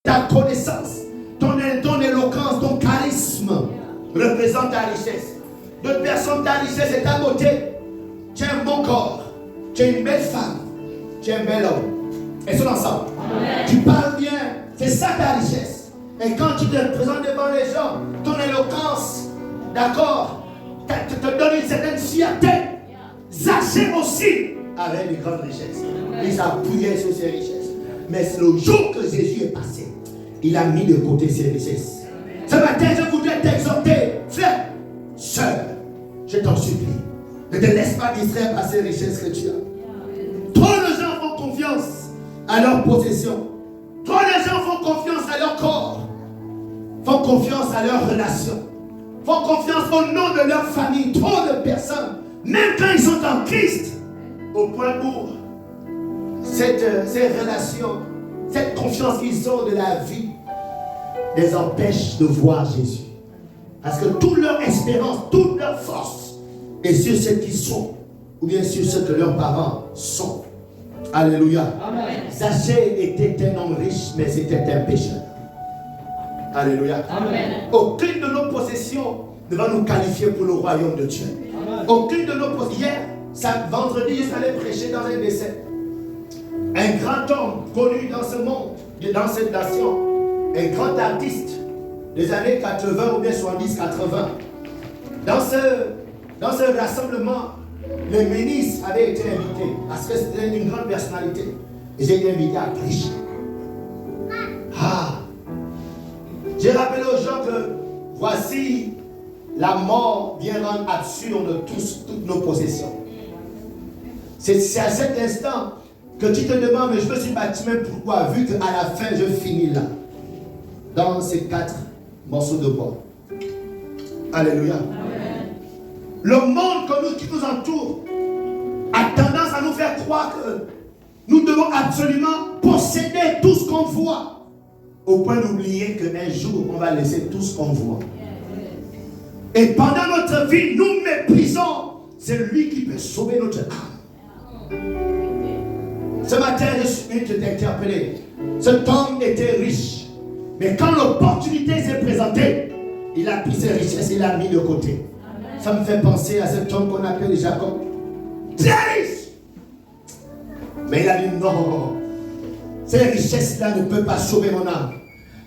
ta connaissance, ton éloquence, ton charisme représente ta richesse. D'autres personnes, ta richesse est ta beauté. Tu as un bon corps, tu es une belle femme, tu es un bel homme. Ils sont ensemble. Amen. Tu parles bien, c'est ça ta richesse. Et quand tu te présentes devant les gens, ton éloquence, d'accord, te donne une certaine fierté. Zaché aussi avait une grande richesse. Il s'appuyait sur ses richesses. Mais c'est le jour que Jésus est passé, il a mis de côté ses richesses. Ce matin, je voudrais t'exhorter, frère, sœur, je t'en supplie, ne te laisse pas distraire par ces richesses que tu as. Trop de gens font confiance à leur possession. Trop de gens font confiance à leur corps, font confiance à leurs relations, font confiance au nom de leur famille. Trop de personnes, même quand ils sont en Christ, au point où ces relations, cette confiance qu'ils ont de la vie, les empêche de voir Jésus. Parce que toute leur espérance, toute leur force est sur ce qu'ils sont, ou bien sur ce que leurs parents sont. Alléluia. Zaché était un homme riche, mais c'était un pécheur. Alléluia. Amen. Aucune de nos possessions ne va nous qualifier pour le royaume de Dieu. Amen. Aucune de nos possessions. Hier, vendredi, je suis allé prêcher dans un décès. Un grand homme connu dans ce monde, dans cette nation, un grand artiste des années 80 ou bien 70-80. Dans ce rassemblement, le ministre avait été invité parce que c'était une grande personnalité. Et j'ai été invité à prêcher. J'ai rappelé aux gens que voici la mort vient rendre absurde toutes nos possessions. C'est à cet instant que tu te demandes, mais je me suis baptisé pourquoi, vu qu'à la fin je finis là, dans ces 4 morceaux de bois. Alléluia. Amen. Le monde qui nous entoure a tendance à nous faire croire que nous devons absolument posséder tout ce qu'on voit, au point d'oublier qu'un jour on va laisser tout ce qu'on voit. Et pendant notre vie, nous méprisons celui qui peut sauver notre âme. Ce matin, je suis venu t'interpeller. Cet homme était riche, mais quand l'opportunité s'est présentée, il a pris ses richesses et il l'a mis de côté. Amen. Ça me fait penser à cet homme qu'on appelle Jacob. Très riche. Mais il a dit non, ces richesses-là ne peuvent pas sauver mon âme.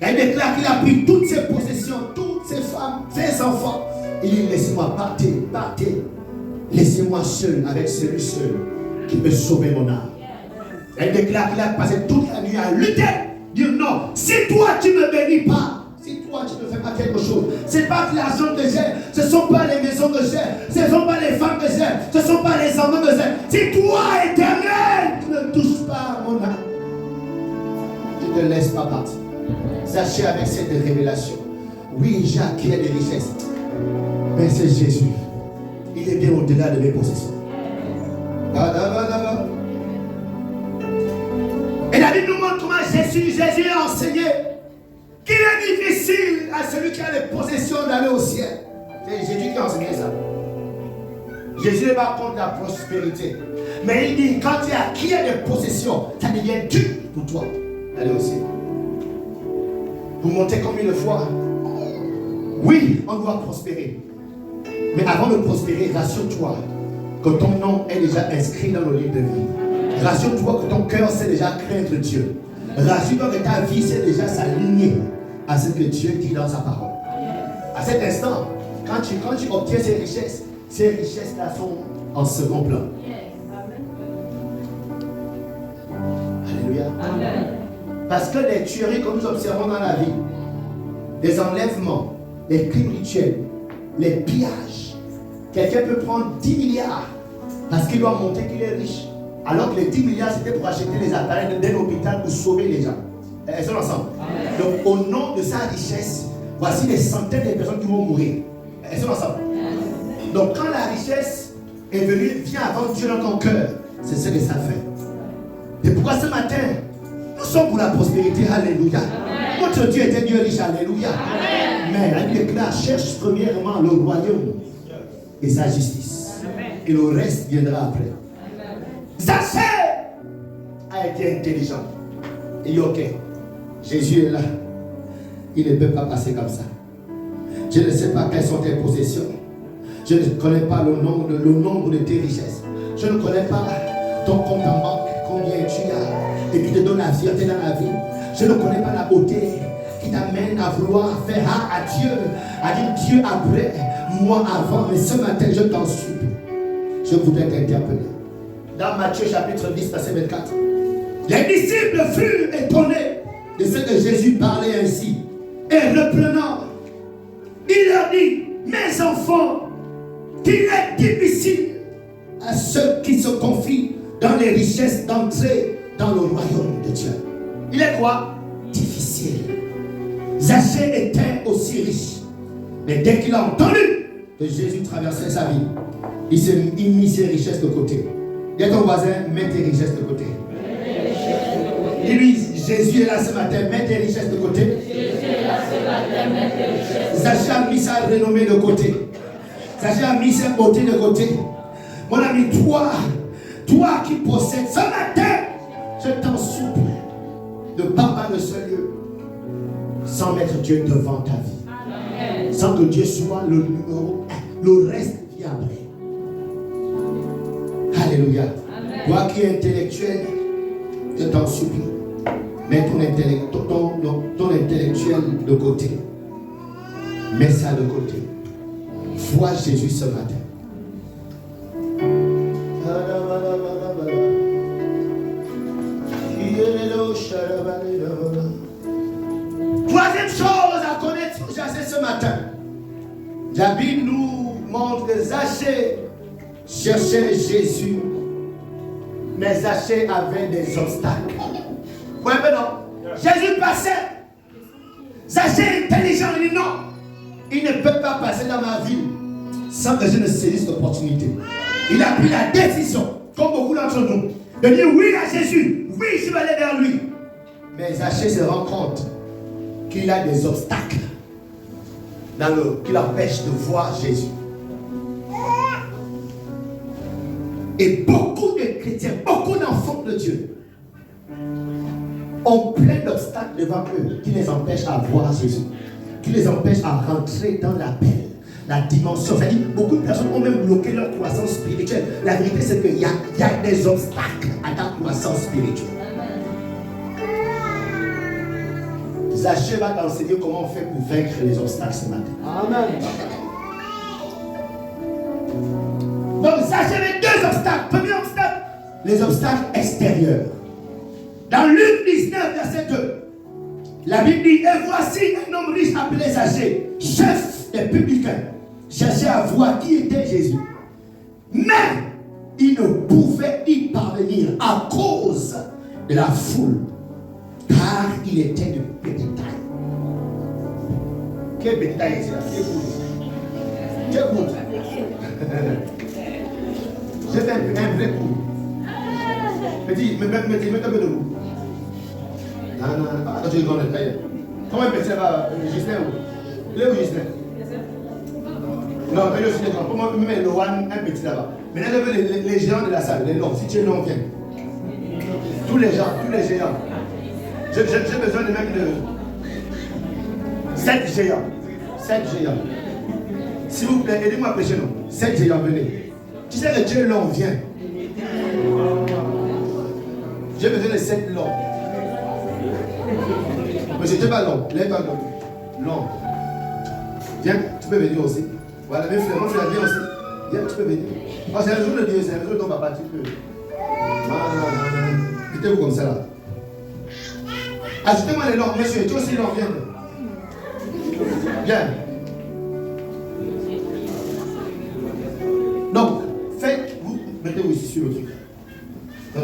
Il déclare qu'il a pris toutes ses possessions, toutes ses femmes, ses enfants. Il dit laissez-moi, partez. Laissez-moi seul avec celui seul qui peut sauver mon âme. Il déclare qu'il a passé toute la nuit à lutter. Dire non, si toi tu ne me bénis pas, si toi tu ne fais pas quelque chose, c'est pas que l'argent que j'ai, ce ne sont pas les maisons que j'ai, ce ne sont pas les femmes que j'ai, ce ne sont pas les enfants que j'ai. Si toi, Éternel, tu ne touches pas mon âme, tu ne te laisses pas partir. Sachez avec cette révélation, oui, j'ai acquis des richesses, mais c'est Jésus. Il est bien au-delà de mes possessions. Et la Bible nous montre comment Jésus a enseigné qu'il est difficile à celui qui a les possessions d'aller au ciel. C'est Jésus qui a enseigné ça. Jésus n'est pas contre la prospérité. Mais il dit, quand tu as acquis des possessions, ça devient dur pour toi d'aller au ciel. Vous montez combien de fois? Oui, on doit prospérer. Mais avant de prospérer, rassure-toi que ton nom est déjà inscrit dans le livre de vie. Rassure-toi que ton cœur sait déjà craindre Dieu. Rassure-toi que ta vie sait déjà s'aligner à ce que Dieu dit dans sa parole. À cet instant, quand tu obtiens ces richesses-là sont en second plan. Alléluia. Amen. Parce que les tueries que nous observons dans la vie, les enlèvements, les crimes rituels, les pillages, quelqu'un peut prendre 10 milliards parce qu'il doit montrer qu'il est riche. Alors que les 10 milliards, c'était pour acheter les appareils d'un hôpital pour sauver les gens. Elles sont ensemble. Amen. Donc, au nom de sa richesse, voici des centaines de personnes qui vont mourir. Elles sont ensemble. Amen. Donc, quand la richesse est venue, vient avant Dieu dans ton cœur, c'est ce que ça fait. C'est pourquoi ce matin, nous sommes pour la prospérité. Alléluia. Amen. Notre Dieu est un Dieu riche. Alléluia. Amen. Mais il déclare, cherche premièrement le royaume et sa justice. Amen. Et le reste viendra après. Zaché a été intelligent. Il dit ok, Jésus est là. Il ne peut pas passer comme ça. Je ne sais pas quelles sont tes possessions. Je ne connais pas le nombre de tes richesses. Je ne connais pas ton compte en banque, combien tu as et qui te donne la fierté dans la vie. Je ne connais pas la beauté qui t'amène à vouloir faire à Dieu, à dire Dieu après, moi avant. Mais ce matin, je t'en supplie. Je voudrais t'interpeller. Dans Matthieu chapitre 10, verset 24. Les disciples furent étonnés de ce que Jésus parlait ainsi. Et reprenant, il leur dit, mes enfants, qu'il est difficile à ceux qui se confient dans les richesses d'entrer dans le royaume de Dieu. Il est quoi? Difficile. Zaché était aussi riche. Mais dès qu'il a entendu que Jésus traversait sa vie, il mit ses richesses de côté. Dis à ton voisin, mets tes richesses de côté. Dis-lui, Jésus est là ce matin, mets tes richesses de côté. Zaché a mis sa renommée de côté. Zaché a mis sa beauté de côté. Mon ami, toi qui possèdes ce matin, je t'en supplie, ne pars pas de ce lieu sans mettre Dieu devant ta vie. Amen. Sans que Dieu soit le numéro 1. Le reste vient après. Alléluia. Amen. Toi qui es intellectuel, je t'en supplie, mets ton intellectuel de côté. Mets ça de côté. Vois Jésus ce matin. Troisième chose à connaître sur Zaché ce matin. La Bible nous montre que Zaché cherchait Jésus, mais Zaché avait des obstacles. Oui, mais non. Jésus passait. Zaché est intelligent, il dit non. Il ne peut pas passer dans ma ville sans que je ne saisisse l'opportunité. Il a pris la décision, comme beaucoup d'entre nous, de dire oui à Jésus. Oui, je vais aller vers lui. Mais Zaché se rend compte qu'il a des obstacles qui l'empêchent de voir Jésus. Et beaucoup de chrétiens, beaucoup d'enfants de Dieu ont plein d'obstacles devant eux qui les empêchent à voir Jésus, qui les empêchent à rentrer dans l'appel, la dimension. C'est-à-dire, beaucoup de personnes ont même bloqué leur croissance spirituelle. La vérité, c'est qu'il y a des obstacles à ta croissance spirituelle. Zaché va t'enseigner comment on fait pour vaincre les obstacles ce matin. Amen. Donc Zaché avait deux obstacles. Premier obstacle, les obstacles extérieurs. Dans Luc 19, verset 2, la Bible dit, et voici un homme riche appelé Zaché, chef des publicains, cherchait à voir qui était Jésus. Mais il ne pouvait y parvenir à cause de la foule, car il était de petite taille. Quelle petite taille est-ce là? Quel coup? J'ai fait un vrai coup. Petit, mets un peu de vous. Non, attends, je vais le taille. Comment un petit là-bas, Justin où? Il est où Justin? Non, mais aussi les grands. Pour moi, mets le one, un petit là-bas. Maintenant, je veux les géants de la salle, les longs. Si tu es long, viens. Tous les géants. J'ai besoin de mecs de 7 géants. 7 géants. S'il vous plaît, aidez-moi à prêcher, non? 7 géants, venez. Tu sais que Dieu long, viens. J'ai besoin de 7 longs. Mais c'était pas long. Lève-toi long. Viens, tu peux venir aussi. Voilà, mes frères, viens aussi. Viens, tu peux venir. Oh, c'est un jour de Dieu, c'est un jour de ton papa, tu peux. Mettez-vous comme ça là. Ajoutez-moi les longs, monsieur, toi aussi long, viens. Viens. Donc, faites-vous, mettez-vous ici sur le truc. Non,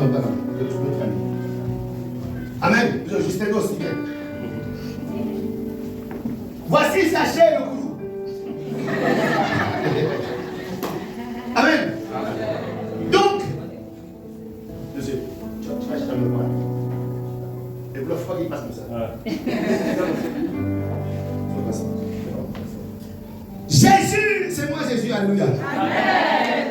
le truc de famille. Amen. Justin aussi, viens. Voici Zaché le gourou. Amen. Donc, monsieur, tu vas acheter un moment. Et vous ne faut pas qu'il passe comme ça. Jésus, c'est moi Jésus, alléluia. Amen.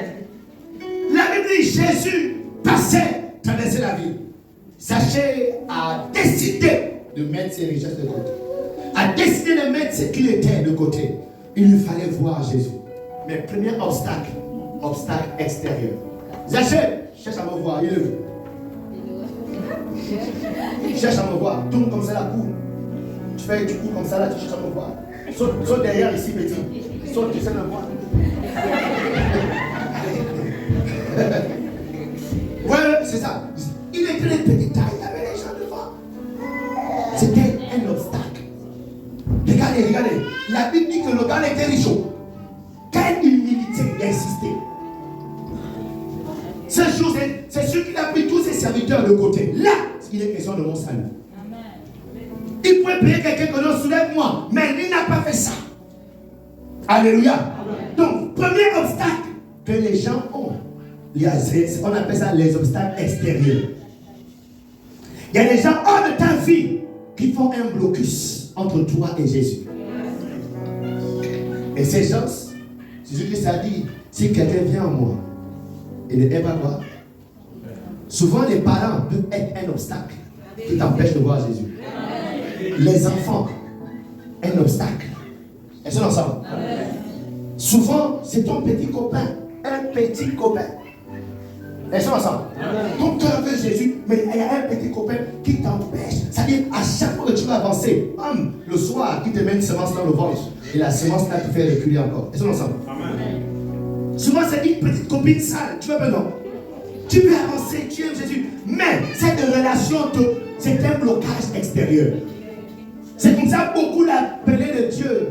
La Bible dit Jésus passait, traversait la ville. Zaché a décidé de mettre ses richesses de côté. A décidé de mettre ce qu'il était de côté. Il lui fallait voir Jésus. Mais premier obstacle extérieur. Zachée, cherche à me voir, il est vu. Cherche à me voir, tourne comme ça la cour. Tu cours comme ça là, tu cherches à me voir. Saute derrière ici, petit. Saute, tu sais me voir. Ouais, c'est ça. Il était de petite taille, il y avait les gens devant. C'était un obstacle. Regardez. La Bible dit que le gars était riche. Quelle humilité d'insister. Ce jour, c'est sûr qu'il a pris tous ses serviteurs de côté. Là, il est question de mon salut. Il pouvait payer quelqu'un que l'on soulève-moi, mais il n'a pas fait ça. Alléluia. Donc, premier obstacle que les gens ont, on appelle ça les obstacles extérieurs. Il y a des gens hors de ta vie qui font un blocus entre toi et Jésus. Et ces gens, Jésus-Christ a dit, si quelqu'un vient à moi et ne aime pas quoi, souvent les parents peuvent être un obstacle qui t'empêche de voir Jésus. Les enfants, un obstacle. Elles sont ensemble. Souvent, c'est ton petit copain, un petit copain. Elles sont ensemble. Ton cœur veut Jésus, mais il y a un petit copain qui t'empêche. C'est-à-dire, à chaque fois que tu vas avancer, le soir, qui te met une semence dans le ventre, et la semence là te fait reculer encore. Elles sont ensemble. Amen. Souvent, c'est une petite copine sale. Tu veux pas, non? Tu veux avancer, tu aimes Jésus, mais cette relation, c'est un blocage extérieur. C'est comme ça que beaucoup l'appelé de Dieu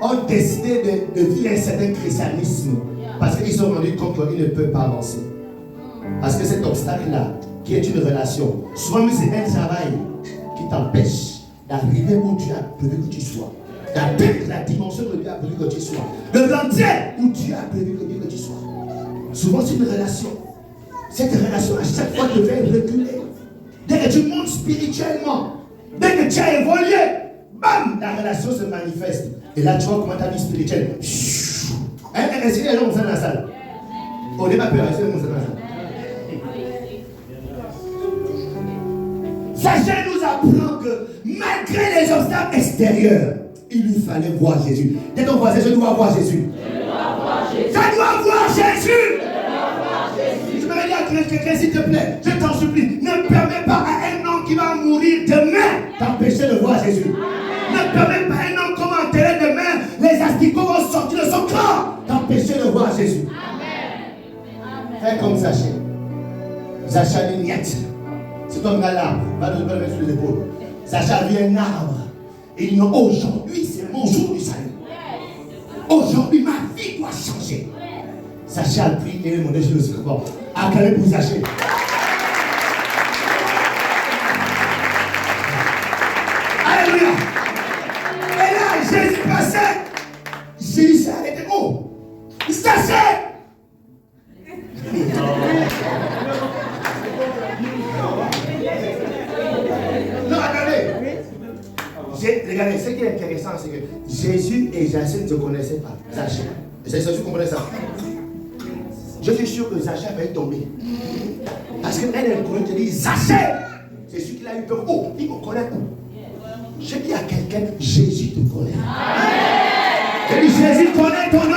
ont décidé de vivre un certain christianisme parce qu'ils se sont rendus compte qu'ils ne peuvent pas avancer. Parce que cet obstacle-là, qui est une relation, souvent c'est un travail qui t'empêche d'arriver où Dieu a prévu que tu sois, d'atteindre la dimension que Dieu a prévu que tu sois, le rentier où Dieu a prévu que tu sois. Souvent c'est une relation. Cette relation à chaque fois te fait reculer. Dès que tu montes spirituellement, dès que tu as évolué, bam, la relation se manifeste. Et là, tu vois comment ta vie spirituelle. Est-ce qu'il y a des gens comme ça dans la salle? On n'est pas peur, est-ce qu'il y a des gens comme ça dans la salle? Zachée nous apprend que malgré les obstacles extérieurs, il lui fallait voir Jésus. Dès ton voisin, je dois voir Jésus. Je dois voir Jésus. Je me dire à quelqu'un, s'il te plaît, je t'en supplie, ne permets pas à un homme qui va mourir demain t'empêcher de voir Jésus. Ne permets pas à un homme comme enterré demain, les asticots vont sortir de son corps t'empêcher de voir Jésus. Fais comme Zachée. Zachée a une miette. C'est comme un arbre, va le mettre sur les épaules. Zachée a vu un arbre. Et il dit non, aujourd'hui c'est mon jour du salut. Aujourd'hui ma vie doit changer. Zachée a pris et il demandé sur le secours. Acclamez pour Zachée. Alléluia. Et là, Jésus passait. Jésus s'est arrêté. Oh, Zachée. Non, attendez. Regardez, ce qui est intéressant, c'est que Jésus et Zachée ne se connaissaient pas. Zachée. C'est ça, tu comprenez ça? Je suis sûr que Zachée va tomber. Parce qu'elle te dit Zachée. C'est celui qui a eu peur. Oh, il me connaît. Je dis à quelqu'un, Jésus te connaît. Je dis, Jésus connaît ton nom.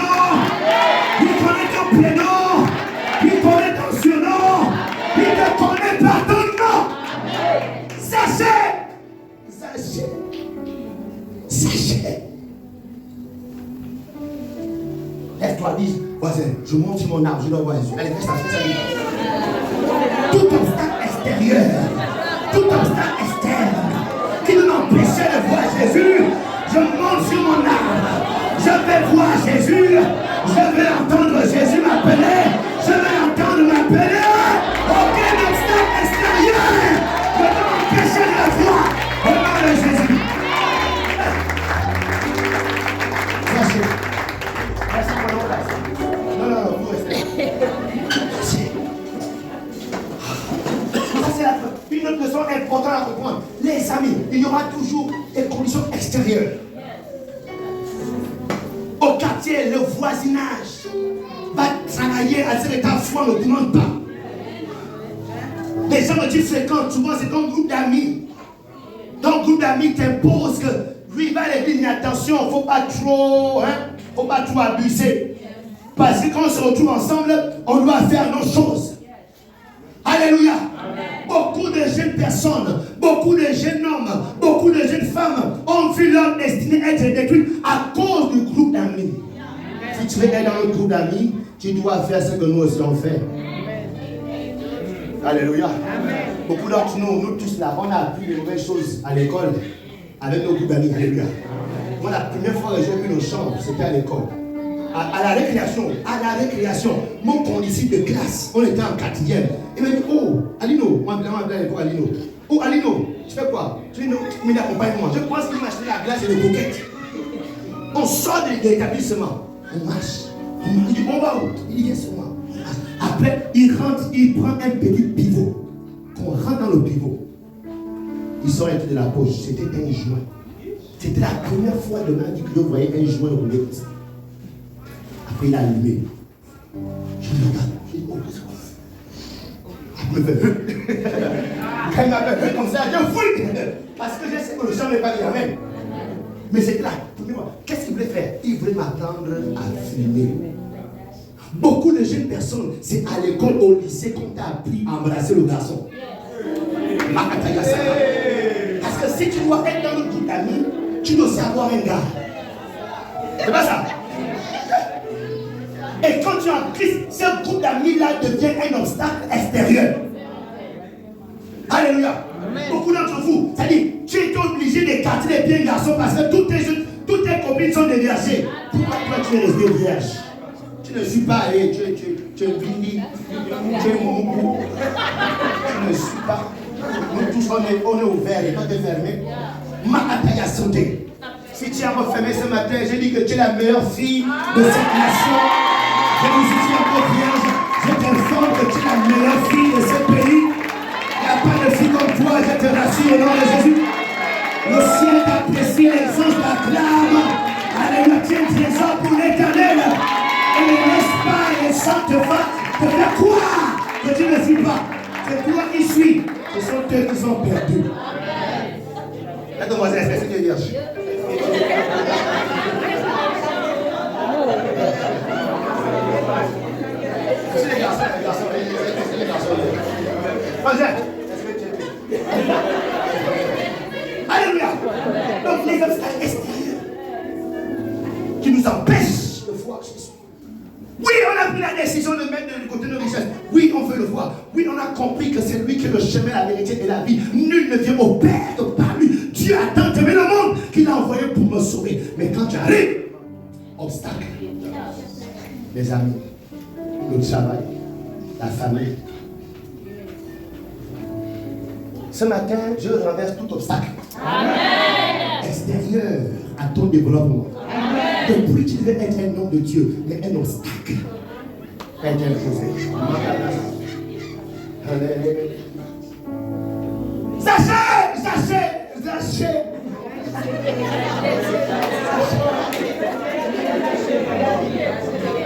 Il connaît ton prénom. Il connaît ton surnom. Il te connaît par ton nom. Zachée. Zachée. Zachée. Lève-toi, dis, voisin, je monte sur mon arbre, je dois voir Jésus. Allez, fais ça, fais ça. Tout obstacle extérieur, tout obstacle externe qui nous empêchait de voir Jésus, je monte sur mon arbre. Je vais voir Jésus. Je vais entendre Jésus m'appeler. Je vais entendre m'appeler. Aucun obstacle extérieur ne peut m'empêcher de le voir. Au nom de Jésus. Merci pour le place. Non, vous restez. Ça, c'est une autre leçon importante à comprendre. Les amis, il y aura toujours des conditions extérieures. Au quartier, le voisinage va travailler à ce que ta foi ne demande pas. Les gens que tu fréquentes, souvent c'est ton groupe d'amis. Ton groupe d'amis t'impose que lui va aller dire attention, il ne faut pas trop, faut pas trop abuser. Parce que quand on se retrouve ensemble, on doit faire nos choses. Alléluia. Amen. Beaucoup de jeunes personnes, beaucoup de jeunes hommes, beaucoup de jeunes femmes ont vu leur destinée être détruite à cause du groupe d'amis. Si tu veux être dans le groupe d'amis, tu dois faire ce que nous aussi on fait. Alléluia. Amen. Beaucoup d'entre nous, nous tous là, on a appris de nouvelles choses à l'école avec nos groupes d'amis. Alléluia. Moi, la première fois que j'ai vu nos chambres, c'était à l'école. À la récréation, mon condisciple de classe, on était en 4e. Il m'a dit, oh, Alino, moi, je m'appelais à l'époque Alino. Oh, Alino, tu fais quoi? Tu m'accompagnes-moi. Je pense qu'il m'a acheté la glace et le coquette. On sort de l'établissement, on marche. Il dit, on va où? Il dit, viens sur moi. Après, il rentre, il prend un petit pivot. Qu'on rentre dans le pivot. Il sort de la poche, c'était un joint. C'était la première fois de ma vie que je voyais un joint roulé comme ça. Après, il a allumé. Je dis, regarde, je dis, oh, qu'est-ce que c'est? Quand il m'appelle comme ça, je fouille. Parce que je sais que le chant n'est pas dit amen. Mais c'est là. Qu'est-ce qu'il voulait faire? Il voulait m'apprendre à fumer. Beaucoup de jeunes personnes, c'est à l'école, au lycée qu'on t'a appris à embrasser le garçon. Parce que si tu dois être dans le groupe d'amis, tu dois aussi avoir un gars. C'est pas ça? Et quand tu es en Christ, ce groupe d'amis-là devient un obstacle extérieur. Alléluia. Amen. Beaucoup d'entre vous, c'est-à-dire, tu es obligé d'écarter les bien garçons parce que toutes tes copines sont déviergées. Pourquoi toi tu es resté vierge? Tu ne suis pas allé, tu es Bindi, tu es Moumou. Tu ne suis pas. Nous tous on est ouverts et pas de fermés. Makataya sauté. Si tu as refermé ce matin, j'ai dit que tu es la meilleure fille de cette nation. Je vous suis encore vierge. Je t'informe que tu es la meilleure fille de ce pays. Il n'y a pas de fille comme toi, je te rassure au nom de Jésus. Le ciel t'apprécie, les anges t'acclament. Alléluia, tu es un trésor pour l'éternel. Et ne laisse pas les sangs te faire croire que tu ne suis pas. C'est toi qui suis. Ce sont eux qui sont perdus. La demoiselle, est-ce que tu es vierge? C'est les garçons. Alléluia. Donc les obstacles extérieurs qui nous empêchent de voir Jésus. Oui, on a pris la décision de mettre de côté nos richesses. Oui, on veut le voir. Oui, on a compris que c'est lui qui est le chemin, la vérité et la vie. Nul ne vient au Père que par lui. Dieu a tant aimé le monde qu'il a envoyé pour me sauver. Mais quand tu arrives, obstacle. Les amis, le travail, la famille. Ce matin, Dieu renverse tout obstacle. Amen. Extérieur à ton développement. Amen. Depuis tu devais être un homme de Dieu, mais un obstacle. Zaché.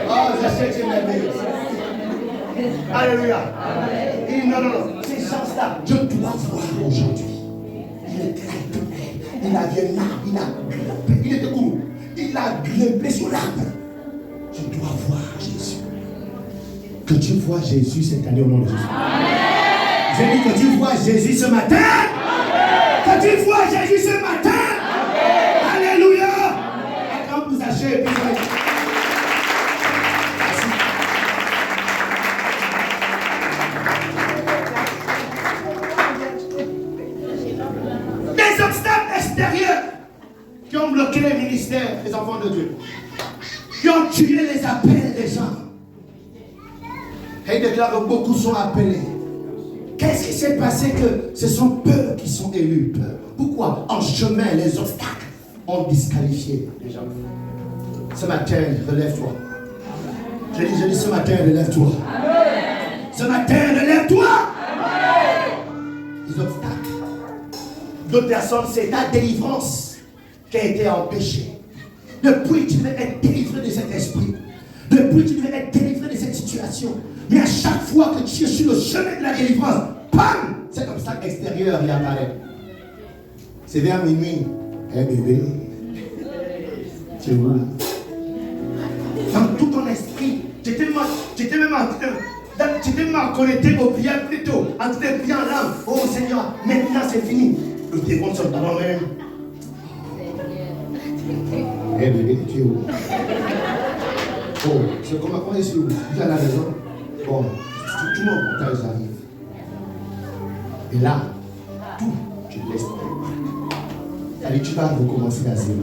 Oh, Zaché, tu es merveilleux. Alléluia. Et non. Ces gens-là, je dois voir aujourd'hui. Il avait un arbre, il était où? Il a grimpé sur l'arbre. Je dois voir Jésus. Que tu vois Jésus cette année au nom de Jésus. Amen. J'ai dit que tu vois Jésus ce matin. Amen. Que tu vois Jésus ce matin. Amen. Alléluia. Quand vous achetez, des obstacles extérieurs qui ont bloqué les ministères des enfants de Dieu, qui ont tué les appels des gens. Et il déclare que beaucoup sont appelés. Qu'est-ce qui s'est passé? Que ce sont peu qui sont élus. Pourquoi? En chemin, les obstacles ont disqualifié les gens. Ce matin, relève-toi. Je dis ce matin, relève-toi. Ce matin, relève-toi. Les obstacles. D'autres personnes, c'est ta délivrance qui a été empêchée. Depuis, tu devais être délivré de cet esprit. Depuis, tu devais être délivré de cette situation. Mais à chaque fois que tu es sur le chemin de la délivrance, bam, cet obstacle extérieur y apparaît. C'est vers minuit. Eh bébé, tu es où là? Dans tout ton esprit, j'étais même connecté au prières plutôt, en train de prier en langue. Oh Seigneur, maintenant c'est fini. Le démon se bat même. Eh bébé, tu es où? Oh, c'est comment on est sur où? Tu es à la maison? Bon, tout le monde arrive. Et là, tout, tu laisses. C'est-à-dire tu vas recommencer à zéro.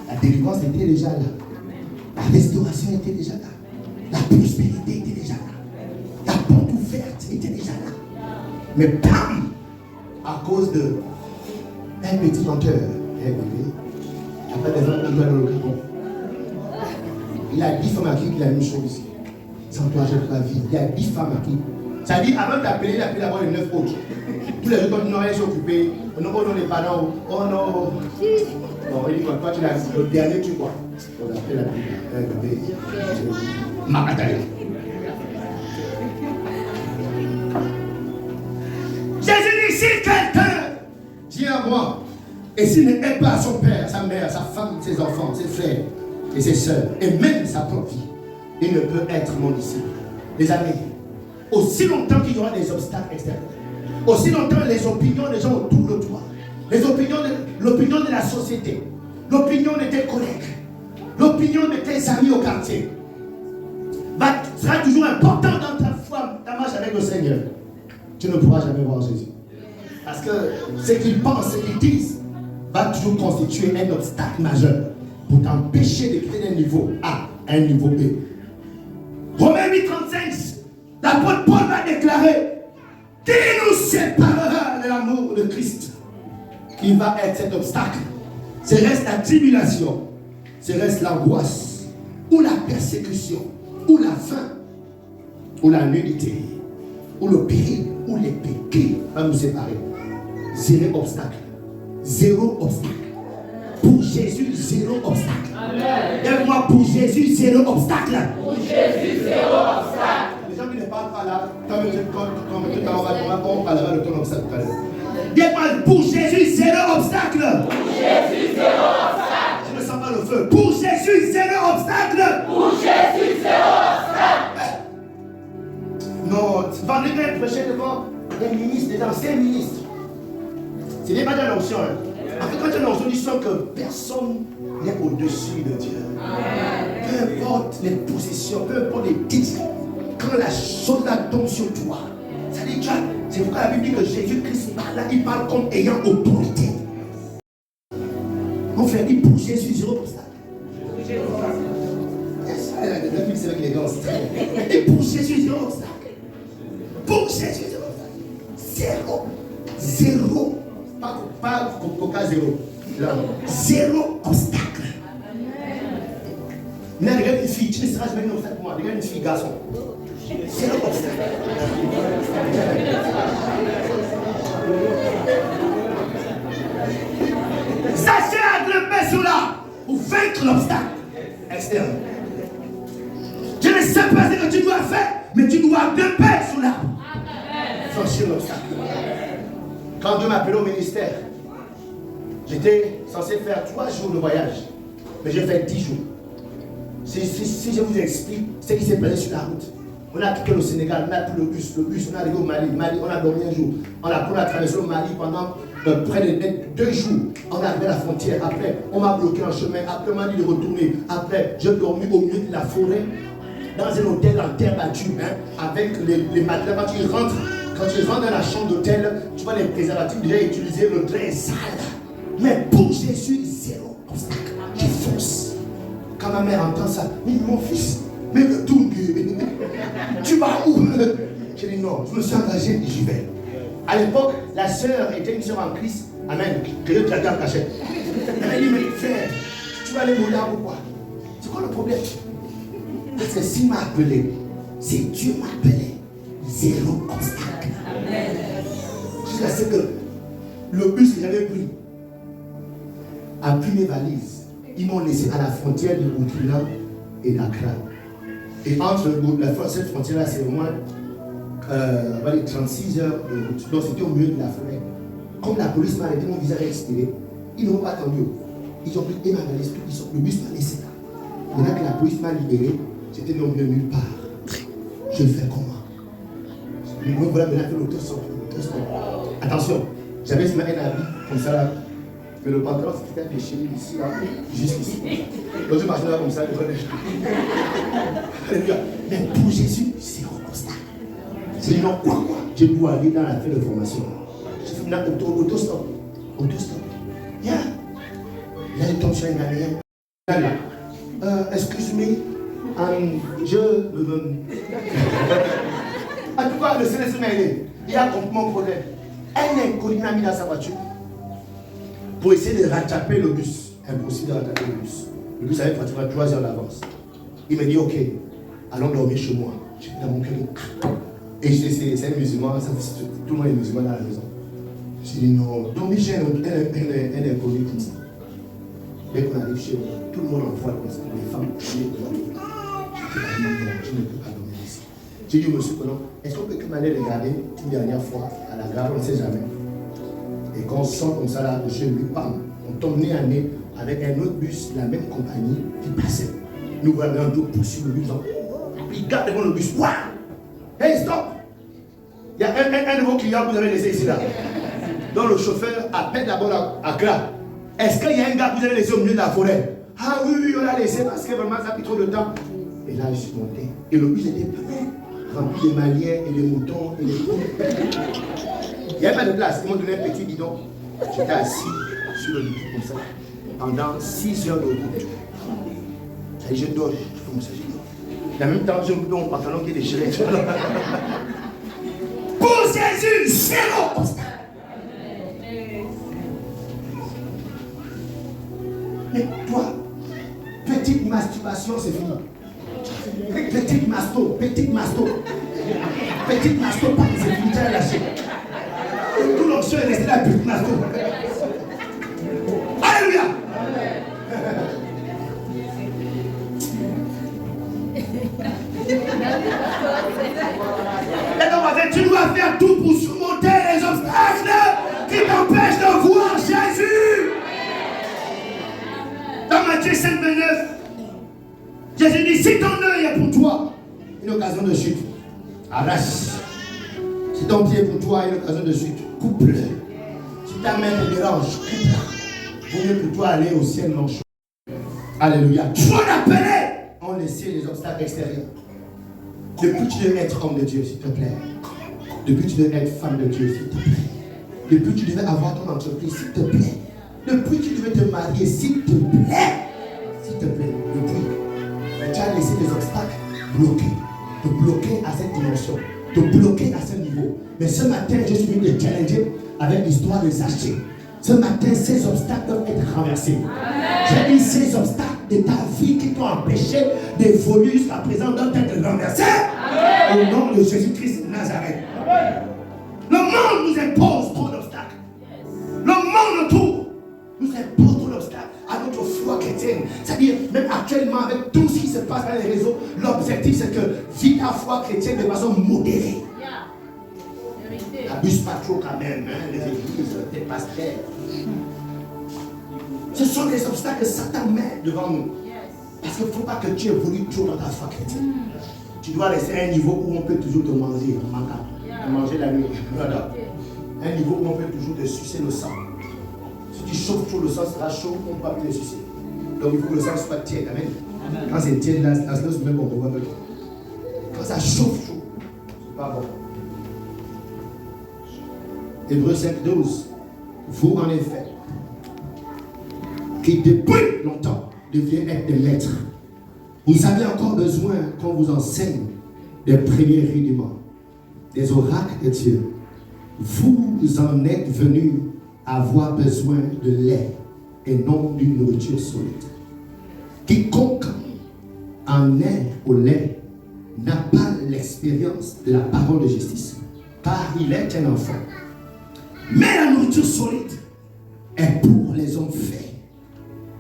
La délivrance était déjà là. La restauration était déjà là. La prospérité était déjà là. La porte ouverte était déjà là. Mais bam! À cause de un petit menteur, il n'y a pas de gens qui doivent le Gabon. Il a 10 femmes à qui il a une chose ici. Sans toi, j'ai la vie. Il y a 10 femmes à qui. Ça dit, avant d'appeler, il a appelé d'abord les 9 autres. Tous les autres, non, ils sont occupés. Oh non, les parents. Oh non. Bon, il dit quoi? Toi, tu l'as le dernier, tu vois. On appelle la bébé. Marataya. Jésus dit, si quelqu'un vient à moi, et s'il n'aime pas son père, sa mère, sa femme, ses enfants, ses frères et ses soeurs, et même sa propre vie, il ne peut être mon disciple. Les amis, aussi longtemps qu'il y aura des obstacles extérieurs, aussi longtemps les opinions des gens autour de toi, l'opinion de la société, l'opinion de tes collègues, l'opinion de tes amis au quartier, sera toujours important dans ta foi, ta marche avec le Seigneur. Tu ne pourras jamais voir Jésus. Parce que ce qu'ils pensent, ce qu'ils disent, va toujours constituer un obstacle majeur pour t'empêcher de quitter d'un niveau A à un niveau B. Romains 8:35, l'apôtre Paul va déclarer: qui nous séparera de l'amour de Christ? Qui va être cet obstacle? Ce reste la tribulation, ce reste l'angoisse, ou la persécution, ou la faim, ou la nudité, ou le péril, ou l'épée. Qui va nous séparer? Zéro obstacle. Zéro obstacle. Pour Jésus, zéro obstacle. Lève-moi, pour Jésus, zéro obstacle. Pour Jésus, zéro obstacle. Les gens qui ne parlent pas là, quand on parlera de ton obstacle tout à l'heure. Dis-moi, pour Jésus, zéro obstacle. Pour Jésus, zéro obstacle. Je ne sens pas le feu. Pour Jésus, zéro obstacle. Pour Jésus, zéro obstacle. Non, vendredi, il prêchait devant des ministres, des anciens ministres. Ce n'est pas de l'onction. En fait, quand tu as l'onction, tu sens que personne n'est au-dessus de Dieu. Peu importe les positions, peu importe les titres, quand la chose là tombe sur toi, ça dit, c'est pourquoi la Bible dit que Jésus-Christ parle là, il parle comme ayant autorité. Mon frère dit pour Jésus, zéro obstacle. C'est vrai qu'il est dans ce trait. Et pour Jésus, zéro obstacle. Pour Jésus, zéro obstacle. Zéro. Pas coca zéro. Zéro obstacle. Mais regarde une fille, tu ne seras jamais un obstacle pour moi. Regarde une fille, garçon. Zéro obstacle. Sachez à grimper sur là pour vaincre l'obstacle externe. Je ne sais pas ce que tu dois faire, mais tu dois grimper sur là. Franchir l'obstacle. Quand Dieu m'a appelé au ministère, j'étais censé faire 3 jours de voyage, mais j'ai fait 10 jours. Si je vous explique ce qui s'est passé sur la route, on a quitté le Sénégal, on a pris le bus, on est arrivé au Mali, on a dormi un jour, on a traversé le Mali pendant près de 2 jours, on est arrivé à la frontière, après on m'a bloqué en chemin, après on m'a dit de retourner, après j'ai dormi au milieu de la forêt, dans un hôtel en terre battue, avec les matelas. Quand tu rentres dans la chambre d'hôtel, tu vois les préservatifs déjà utilisés, le drain est sale. Mais pour Jésus, zéro obstacle. Je fonce. Quand ma mère entend ça, mais mon fils, mais retourne. Tu vas où? Je dis non, je me suis engagé et j'y vais. À l'époque, la sœur était une sœur en Christ. Amen. Que Dieu te la garde cachette. Elle m'a dit, mais frère, tu vas aller mourir ou quoi? C'est quoi le problème? Parce que s'il m'a appelé, c'est Dieu m'a appelé. Zéro obstacle. Jusqu'à ce que le bus que j'avais pris a pris mes valises. Ils m'ont laissé à la frontière de Burkina et d'Accra. Et entre cette frontière-là, c'est au moins 36 heures de route. Donc c'était au milieu de la forêt. Comme la police m'a arrêté, mon visage a expiré. Ils n'ont pas attendu. Ils ont pris et m'a laissé, le bus m'a laissé là. Maintenant que la police m'a libéré, j'étais non de nulle part. Je le fais comment? Moi, voilà, maintenant que l'autostop. Attention, j'avais ce matin un habit comme ça là. Mais le pantalon c'était péché ici, là, juste ici. Donc je marchais là comme ça, je connais. Alléluia. Mais pour Jésus, c'est un constat. C'est non quoi. Je dois aller dans la fête de formation. Je fais maintenant autostop. Autostop. Viens. Là, il tombe sur un Ghanéen. Là. Excuse-moi. Je me. En tout cas, le Seigneur m'a aidé. Il a compris mon problème. Un inconnu m'a mis dans sa voiture pour essayer de rattraper le bus. Impossible de rattraper le bus. Le bus avait pratiquement 3 heures d'avance. Il m'a dit, ok, allons dormir chez moi. J'ai dit dans mon cœur. Et c'est un musulman, tout le monde est musulman dans la maison. J'ai dit non, dormir chez un inconnu comme ça. Dès qu'on arrive chez moi, tout le monde envoie comme ça. Les femmes, je ne peux pas dormir ici. J'ai dit au monsieur, est-ce qu'on peut m'aller regarder une dernière fois à la gare, on ne sait jamais. Et quand on sort comme ça là, de chez lui, bam, on tombe nez à nez avec un autre bus, la même compagnie, qui passait. Nous voilà un dos poursuivre le bus. Il garde devant le bus. Waouh! Hey, stop! Il y a un nouveau client que vous avez laissé ici là. Donc le chauffeur appelle d'abord à Accra. Est-ce qu'il y a un gars que vous avez laissé au milieu de la forêt? Ah oui, on l'a laissé parce que vraiment ça a pris trop de temps. Et là, je suis monté. Et le bus était plein, rempli de Maliens et de moutons et de poules. Il n'y avait pas de place. Ils m'ont donné un petit bidon. J'étais assis sur le bidon comme ça pendant 6 heures de route. Ça dit, je dors. Je fais comme ça, je dors. En même temps, j'ai mon pantalon qui est déchiré. Pour Jésus, zéro obstacle. Mais toi, petite masturbation, c'est fini. Petite masto, c'est fini, tu as lâché. Tout l'option est resté là, petite masto. Alléluia. Et donc, tu dois faire tout pour surmonter les obstacles qui t'empêchent de voir Jésus. Dans Matthieu 5, 29, Jésus dit, si ton œil est pour toi, une occasion de chute, arrache. Si ton pied est pour toi, une occasion de chute, coupe-le. Si ta main te dérange, coupe-la. Vaut mieux pour toi aller au ciel non chaud. Alléluia. Trop d'appelés ont laissé les obstacles extérieurs. Depuis tu devais être homme de Dieu, s'il te plaît. Depuis tu devais être femme de Dieu, s'il te plaît. Depuis tu devais avoir ton entreprise, s'il te plaît. Depuis tu devais te marier, s'il te plaît. S'il te plaît, depuis. Tu as laissé des obstacles te bloquer à cette dimension, te bloquer à ce niveau. Mais ce matin, je suis venu te challenger avec l'histoire de Zachée. Ce matin, ces obstacles doivent être renversés. J'ai dit, ces obstacles de ta vie qui t'ont empêché d'évoluer jusqu'à présent doivent être renversés. Au nom de Jésus-Christ de Nazareth. Le monde nous impose trop d'obstacles. Le monde autour nous impose trop d'obstacles à notre foi chrétienne. C'est-à-dire, même actuellement, avec tout ce qui se passe dans les réseaux, l'objectif c'est que vis ta foi chrétienne de façon modérée. Abuse pas trop quand même, hein, les églises, tes pasteurs. Ce sont des obstacles que Satan met devant nous. Parce qu'il ne faut pas que tu évolues trop dans ta foi chrétienne. Tu dois rester à un niveau où on peut toujours te manger, manger la nuit. Voilà. Un niveau où on peut toujours te sucer le sang. Si tu chauffes trop, le sang sera chaud, on ne peut pas plus le sucer. Donc il faut que le sang soit tiède. Amen. Quand c'est tiède, là, c'est même qu'on peut voir. Quand ça chauffe chaud, c'est pas bon. Hébreux 5, 12. Vous, en effet, qui depuis longtemps deviez être des maîtres, vous avez encore besoin qu'on vous enseigne des premiers rudiments, des oracles de Dieu. Vous en êtes venus avoir besoin de lait et non d'une nourriture solide. Quiconque en est au lait n'a pas l'expérience de la parole de justice, car il est un enfant. Mais la nourriture solide est pour les hommes faits,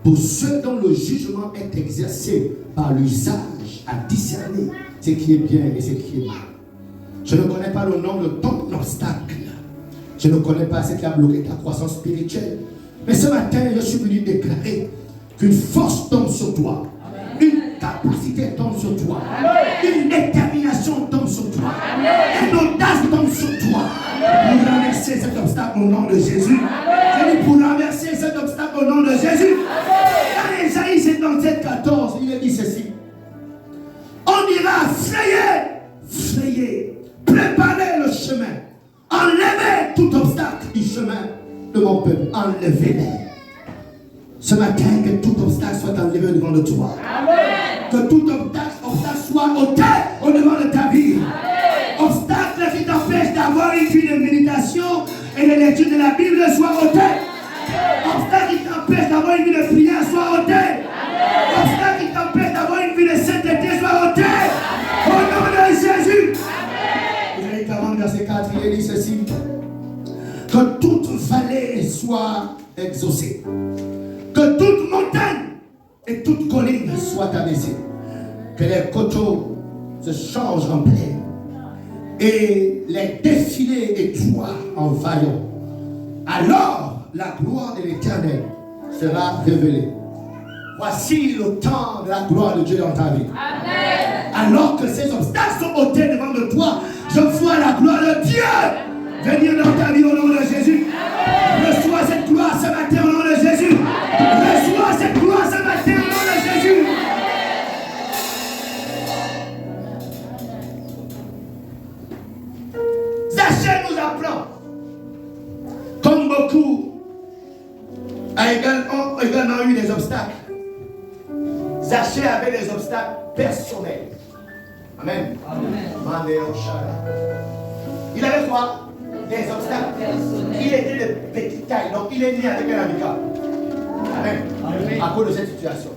pour ceux dont le jugement est exercé par l'usage à discerner ce qui est bien et ce qui est mal. Je ne connais pas le nom de ton obstacle. Je ne connais pas ce qui a bloqué ta croissance spirituelle. Mais ce matin, je suis venu déclarer qu'une force tombe sur toi. Une capacité tombe sur toi. Une détermination tombe sur toi. Une audace tombe sur toi. Pour renverser cet obstacle au nom de Jésus. Je dis pour renverser cet obstacle au nom de Jésus. Dans Ésaïe 57, 14, il est dit ceci. On ira frayer, préparer le chemin, enlever tout obstacle du chemin de mon peuple, enlevez-les. Ce matin, que tout obstacle soit enlevé au devant de toi. Amen. Que tout obstacle soit ôté au devant de ta vie. Amen. Obstacle qui t'empêche d'avoir une vie de méditation et de lecture de la Bible soit ôté. Amen. Obstacle qui t'empêche d'avoir une vie de prière soit ôté. Amen. Obstacle qui t'empêche d'avoir une vie de sainteté soit ôté. Amen. Au nom de Jésus. Ésaïe 40, verset 4, il dit ceci. Que toute vallée soit exaucée. Que toute montagne et toute colline soient abaissées. Que les coteaux se changent en plaine. Et les défilés et toits en vaillants. Alors la gloire de l'Éternel sera révélée. Voici le temps de la gloire de Dieu dans ta vie. Amen. Alors que ces obstacles sont ôtés devant de toi, je vois la gloire de Dieu venir dans ta vie au nom de Jésus. Amen. Reçois cette gloire ce matin au nom de Jésus. Amen. Reçois cette gloire ce matin au nom de Jésus. Zachée nous apprend, comme beaucoup a également eu des obstacles. Zachée avait des obstacles personnels. Amen. Amen. Il avait quoi? Des obstacles personnels. Il était de petite taille, donc il est né avec un handicap. Amen. Amen. À cause de cette situation.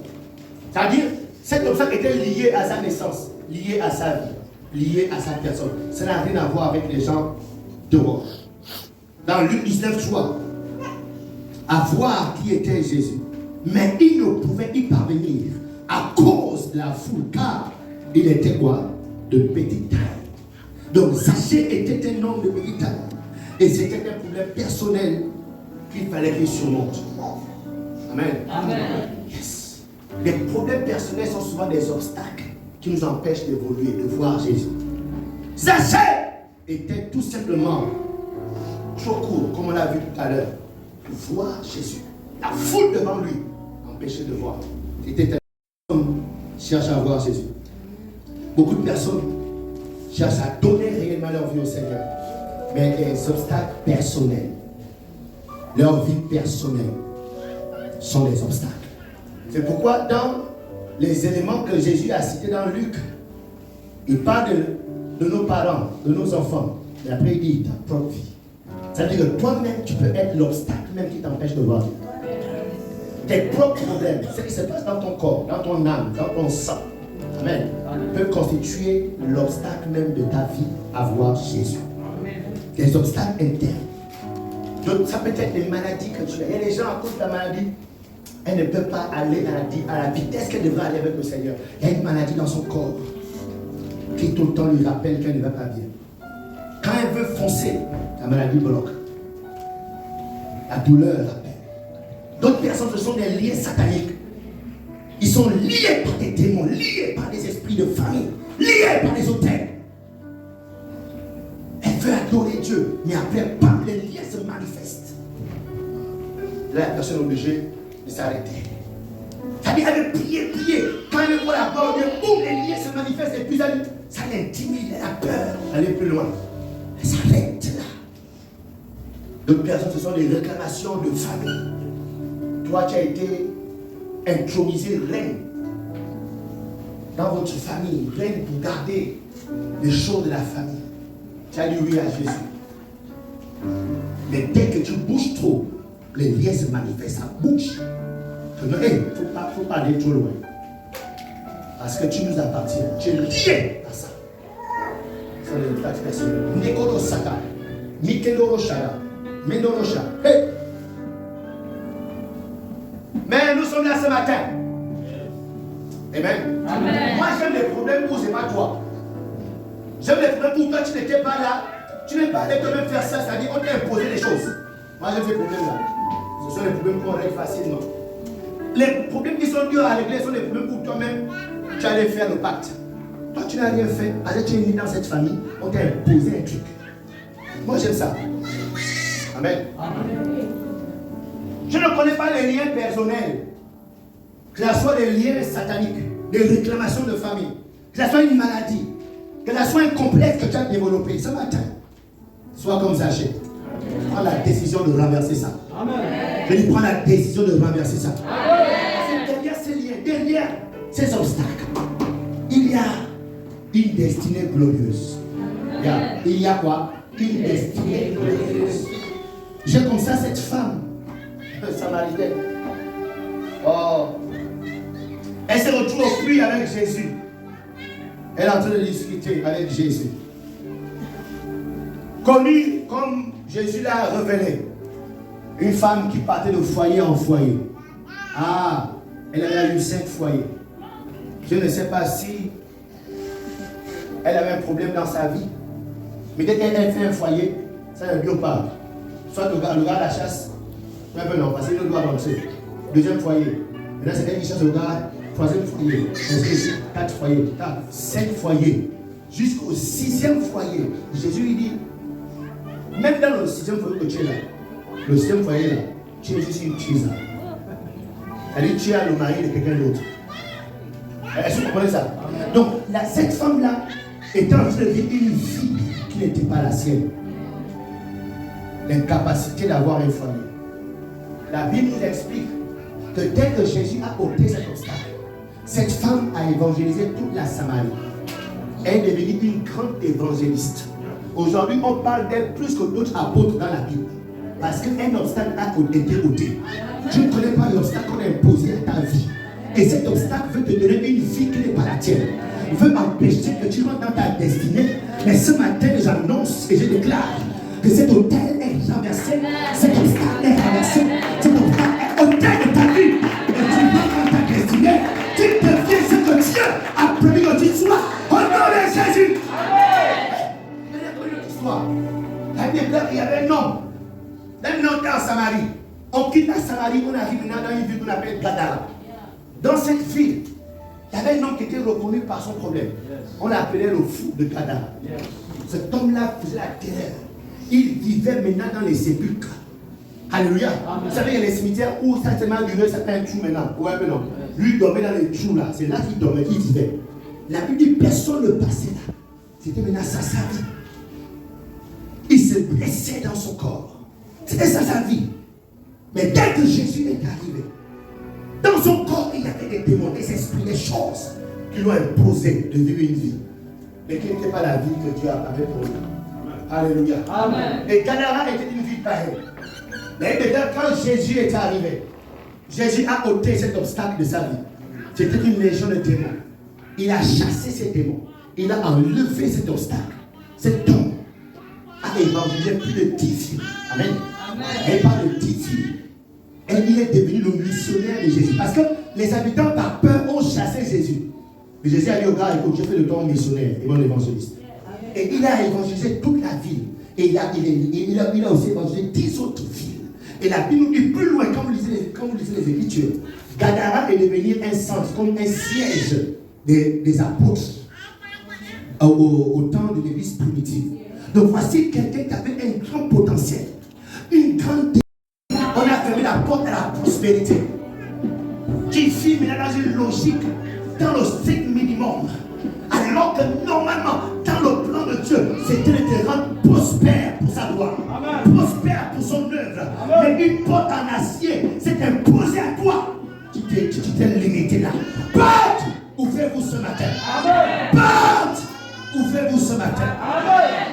C'est-à-dire, cet obstacle était lié à sa naissance, lié à sa vie, lié à sa personne. Ça n'a rien à voir avec les gens dehors. Dans Luc 19, 3, à voir qui était Jésus. Mais il ne pouvait y parvenir à cause de la foule, car il était quoi? De petite taille. Donc Zachée était un homme de petite taille. Et c'était un problème personnel qu'il fallait qu'il surmonte. Amen. Amen. Yes. Les problèmes personnels sont souvent des obstacles qui nous empêchent d'évoluer, de voir Jésus. Zachée était tout simplement trop court, comme on l'a vu tout à l'heure, pour voir Jésus. La foule devant lui empêchait de voir. C'était un homme qui cherche à voir Jésus. Beaucoup de personnes cherchent à donner réellement leur vie au Seigneur. Mais les obstacles personnels, leur vie personnelle, sont des obstacles. C'est pourquoi dans les éléments que Jésus a cités dans Luc, il parle de nos parents, de nos enfants. Et après il dit ta propre vie. C'est-à-dire que toi-même, tu peux être l'obstacle même qui t'empêche de voir Dieu. Tes propres problèmes, ce qui se passe dans ton corps, dans ton âme, dans ton sang, amen, peuvent constituer l'obstacle même de ta vie à voir Jésus. Des obstacles internes. Donc, ça peut être des maladies que tu as. Il y a des gens, à cause de la maladie, elles ne peuvent pas aller à la vitesse qu'elles devraient aller avec le Seigneur. Il y a une maladie dans son corps qui tout le temps lui rappelle qu'elle ne va pas bien. Quand elle veut foncer, la maladie bloque. La douleur l'appelle. D'autres personnes, ce sont des liens sataniques. Ils sont liés par des démons, liés par des esprits de famille, liés par des autels. Elle veut adorer Dieu, mais après, bam, les liens se manifestent. Là, la personne est obligée de s'arrêter. C'est-à-dire, elle veut prier. Quand elle voit la parole de Dieu, boum, les liens se manifestent et puis ça l'intimide, elle a peur d'aller plus loin. Elle s'arrête là. D'autres personnes, ce sont des réclamations de famille. Toi, tu as été intronisé reine dans votre famille, reine pour garder les choses de la famille. Tu as dit oui à Jésus. Mais dès que tu bouges trop, les liens se manifestent, ça bouge. Il ne faut pas aller trop loin. Parce que tu nous appartiens. Tu es lié à ça. Ce sont les facts personnels. Nekoro Saka, Mikedoro Shara, Mendoro Shara. Hey! Mais nous sommes là ce matin. Amen. Amen. Moi j'aime les problèmes où ce n'est pas toi. J'aime les problèmes où toi tu n'étais pas là. Tu n'es pas allé toi-même faire ça, c'est-à-dire on t'a imposé les choses. Moi j'ai ces problèmes-là. Ce sont les problèmes qu'on règle facilement. Les problèmes qui sont durs à régler sont les problèmes où toi-même tu allais faire le pacte. Toi tu n'as rien fait, alors tu es né dans cette famille, on t'a imposé un truc. Moi j'aime ça. Amen. Je ne connais pas les liens personnels, que ce soit des liens sataniques, des réclamations de famille, que ce soit une maladie, que ce soit un complexe que tu as développé. Ce matin, sois comme Zachée. Prends la décision de renverser ça. Amen. Je dis, prends la décision de renverser ça. Amen. Derrière ces liens, derrière ces obstacles, il y a une destinée glorieuse. Il y a quoi? Une destinée glorieuse. J'ai comme ça cette femme samaritaine. Oh. Elle se retrouve au puits avec Jésus. Elle est en train de discuter avec Jésus. Connue comme Jésus l'a révélé. Une femme qui partait de foyer en foyer. Ah, elle avait eu 5 foyers. Je ne sais pas si elle avait un problème dans sa vie. Mais dès qu'elle fait un foyer, ça ne dure pas. Soit le gars la chasse, un peu non, parce qu'il ne doit avancer. Deuxième foyer. Maintenant, c'est elle qui chasse le gars. Troisième foyer. 4 foyers. 5 foyers. Jusqu'au 6e foyer. Jésus lui dit, même dans le 6e foyer que tu es là, le 6e foyer là, tu es juste une tueuse. Elle dit, tu as le mari de quelqu'un d'autre. Est-ce que vous comprenez ça? Donc, cette femme-là était en train de vivre une vie qui n'était pas la sienne. L'incapacité d'avoir un foyer. La Bible nous explique que dès que Jésus a ôté cet obstacle, cette femme a évangélisé toute la Samarie. Elle est devenue une grande évangéliste. Aujourd'hui, on parle d'elle plus que d'autres apôtres dans la Bible. Parce qu'un obstacle a été ôté. Tu ne connais pas l'obstacle qu'on a imposé à ta vie. Et cet obstacle veut te donner une vie qui n'est pas la tienne. Il veut empêcher que tu rentres dans ta destinée. Mais ce matin, j'annonce et je déclare que cet hôtel est renversé. Cet obstacle est renversé. Cet obstacle est ôté de ta vie. Et tu rentres dans ta destinée. Tu deviens ce que Dieu a prévu que tu sois. Au nom de Jésus. La Bible déclare qu'il y avait un homme dans Samarie. On quitte la Samarie, on arrive maintenant dans une ville qu'on appelle Gadara. Dans cette ville, il y avait un homme qui était reconnu par son problème. On l'appelait le fou de Gadara. Cet homme-là faisait la terreur. Il vivait maintenant dans les sépulcres. Alléluia. Vous savez, il y a les cimetières où certainement il certains trous maintenant. Ouais, mais non. Lui, il dormait dans les trous là. C'est là qu'il dormait, qu'il vivait. La Bible dit personne ne passait là. C'était maintenant sa vie. Il se blessait dans son corps. C'était ça sa vie. Mais dès que Jésus est arrivé, dans son corps, il y avait des démons, des esprits, des choses qui lui ont imposé de vivre une vie. Mais qui n'était pas la vie que Dieu avait pour lui. Alléluia. Amen. Et Gadara était une vie pareille. Mais quand Jésus est arrivé, Jésus a ôté cet obstacle de sa vie. C'était une légion de démons. Il a chassé ces démons. Il a enlevé cet obstacle. Cet homme a évangélisé plus de 10 filles. Amen. Et pas de 10 filles. Et il est devenu le missionnaire de Jésus. Parce que les habitants, par peur, ont chassé Jésus. Et Jésus a dit au gars, écoute, je fais de toi un missionnaire et mon évangéliste. Et il a évangélisé toute la ville. Et il a aussi évangélisé 10 autres villes. Et la Bible nous dit plus loin, quand vous lisez les Écritures, Gadara est devenu un centre, comme un siège des apôtres au temps de l'église primitive. Donc voici quelqu'un qui avait un grand potentiel, une grande. On a fermé la porte à la prospérité, qui vit maintenant dans une logique, dans le strict minimum, alors que normalement, dans le plan de Dieu, c'était de te rendre prospère pour sa gloire, prospère pour son œuvre. Mais une porte en acier s'est imposée à toi. Tu t'es limité là. Porte, ouvrez-vous ce matin. Porte, ouvrez-vous ce matin.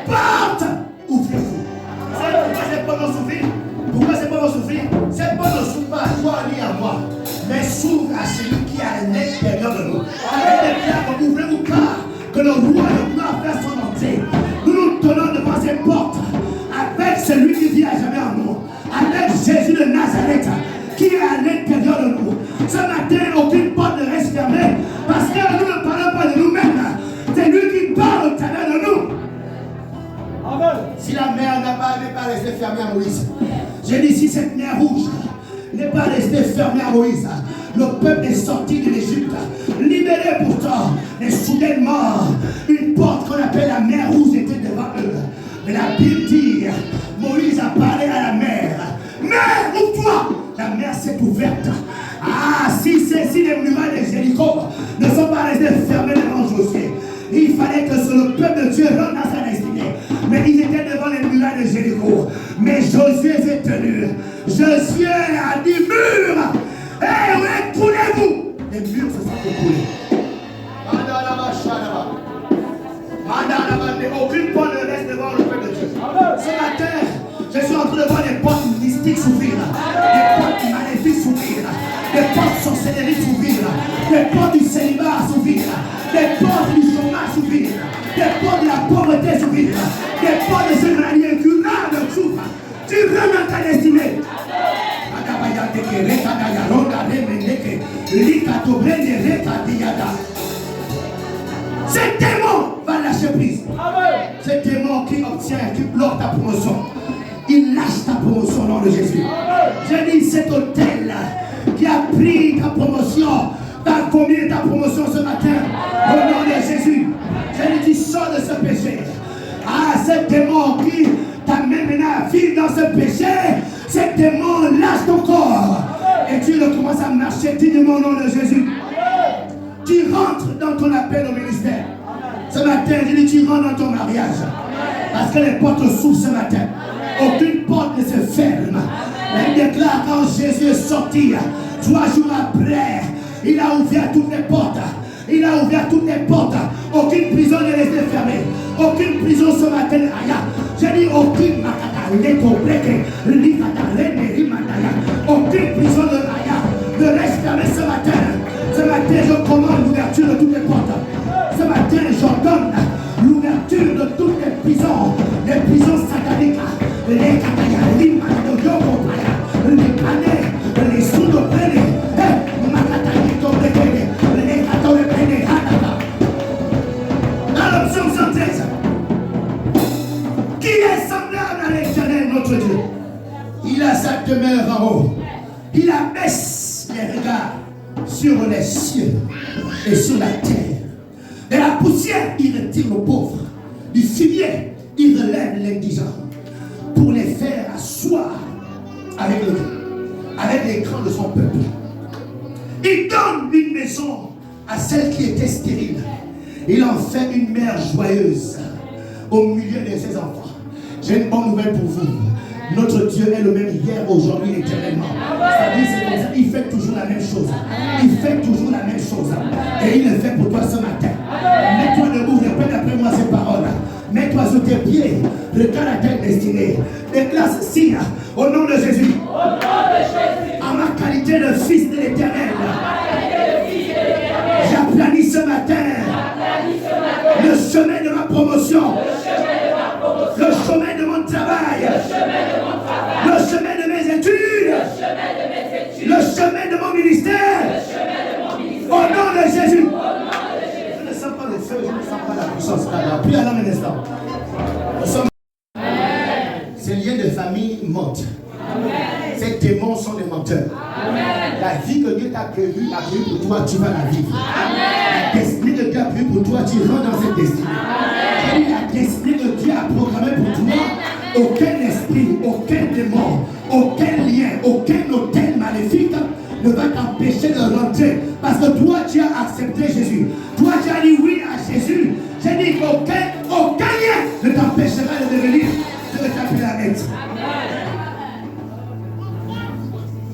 Porte, ouvrez-vous. Pourquoi c'est pas nos souffrir? Pourquoi c'est pas nos souffrir? C'est pas nos souffrir à toi ni à moi, mais s'ouvre à celui qui est à l'intérieur de nous. Et ouvrez-vous car que le roi de gloire fasse son entrée. Nous nous tenons devant ces portes avec celui qui vit à jamais en nous, avec Jésus de Nazareth qui est à l'intérieur de nous. Ce matin, aucune porte ne reste fermée parce que nous ne parlons pas de nous-mêmes. C'est lui qui parle au travers de nous. Amen. Si resté fermé à Moïse. Le peuple est sorti de l'Égypte, libéré pourtant. Et soudainement, une porte qu'on appelle la mer rouge était devant eux. Mais la Bible dit, Moïse a parlé à la mer. Mer, ouvre-toi! La mer s'est ouverte. Ah, si les murailles de Jéricho ne sont pas restés fermés devant Josué, il fallait que le peuple de Dieu rentre dans sa destinée. Mais ils étaient devant les murailles de Jéricho. Mais Josué s'est tenu. Josué a dit mur. Eh, écoulez-vous. Les murs se sont écoulés. Aucune porte ne reste devant le peuple de Dieu. Ce matin, je suis en train de voir des portes mystiques s'ouvrir, des portes maléfiques s'ouvrir, des portes sorcelleries s'ouvrir, des portes du célibat s'ouvrir, des portes du chômage s'ouvrir, des portes de la pauvreté s'ouvrir, des portes de ce maladie incurable s'ouvrent. Tu rentres dans ta destinée. Ce démon va lâcher prise. Ce démon qui obtient, qui bloque ta promotion, il lâche ta promotion au nom de Jésus. Je dis cet hôtel qui a pris ta promotion, t'as combien ta promotion ce matin au nom de Jésus. Je dis sors de ce péché. Ah, ce démon qui t'amène maintenant à vivre dans ce péché, ce démon lâche ton corps et tu recommences à marcher dignement au nom de Jésus. Tu rentres dans ton appel au ministère. Ce matin, je dis tu rentres dans ton mariage. Parce que les portes s'ouvrent ce matin. Aucune porte ne se ferme. Elle déclare quand Jésus est sorti, 3 jours après, il a ouvert toutes les portes. Il a ouvert toutes les portes. Aucune prison n'est restée fermée. Aucune prison ce matin. J'ai dit aucune aucune prison ne reste fermée ce matin. Ce matin, je commande l'ouverture de toutes les portes. Ce matin, j'ordonne l'ouverture de toutes les prisons sataniques. Les kataya, les mandoyoko, les panes, les sous-de-prene, les makatayi-to-prene, les kato-prene, dans le psaume 113, qui est semblable à l'Éternel, notre Dieu? Il a sa demeure en haut. Il abaisse les regards sur les cieux et sur la terre. De la poussière, il retire le pauvre. Du fumier, il relève l'indigent pour les faire asseoir avec les grands de son peuple. Il donne une maison à celle qui était stérile. Il en fait une mère joyeuse au milieu de ses enfants. J'ai une bonne nouvelle pour vous. Notre Dieu est le même hier, aujourd'hui, éternellement. C'est-à-dire, il fait toujours la même chose. Il fait toujours la même chose. Et il le fait pour toi ce matin. Mets-toi debout, répète après moi ces paroles. Mets-toi sur tes pieds. Regarde à ta destinée. Déclare ceci au nom de Jésus. En ma qualité de fils de l'Éternel, j'aplanis ce matin le chemin de ma promotion. Le chemin de mon travail, le chemin de mes études, le chemin de mon ministère, au nom de Jésus. Je ne sens pas le feu, je ne sens pas la puissance. Puis à l'homme un instant. Ces liens de famille mentent. Ces démons sont des menteurs. La vie que Dieu t'a prévue pour toi, tu vas la vivre. La destinée que Dieu a prévue pour toi, tu rentres dans cette destinée. La destinée que Dieu a programmée pour toi, aucun esprit, aucun démon, aucun lien, aucun hôtel maléfique ne va t'empêcher de rentrer. Parce que toi, tu as accepté Jésus. Toi, tu as dit oui à Jésus. J'ai dit qu'aucun lien ne t'empêchera de devenir ce que tu as pu la mettre.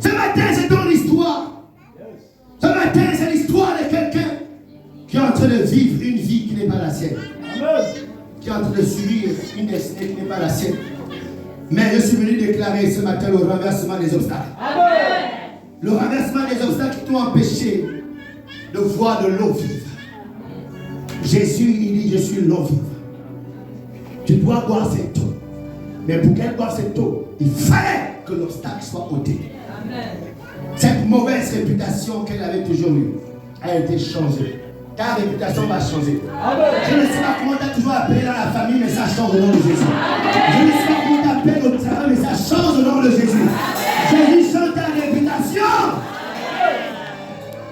Ce matin, c'est ton histoire. Ce matin, c'est l'histoire de quelqu'un qui est en train de vivre une vie qui n'est pas la sienne. Qui est en train de subir une destinée qui n'est pas la sienne. Mais je suis venu déclarer ce matin le renversement des obstacles. Le renversement des obstacles qui t'ont empêché de voir de l'eau vive. Jésus, il dit, je suis l'eau vive. Tu dois boire cette eau. Mais pour qu'elle boive cette eau, il fallait que l'obstacle soit ôté. Cette mauvaise réputation qu'elle avait toujours eue a été changée. Ta réputation va changer. Je ne sais pas comment tu as toujours appelé dans la famille, mais ça change au nom de Jésus. Je ne sais pas comment tu appelles au travail, mais ça change au nom de Jésus. Jésus change ta réputation.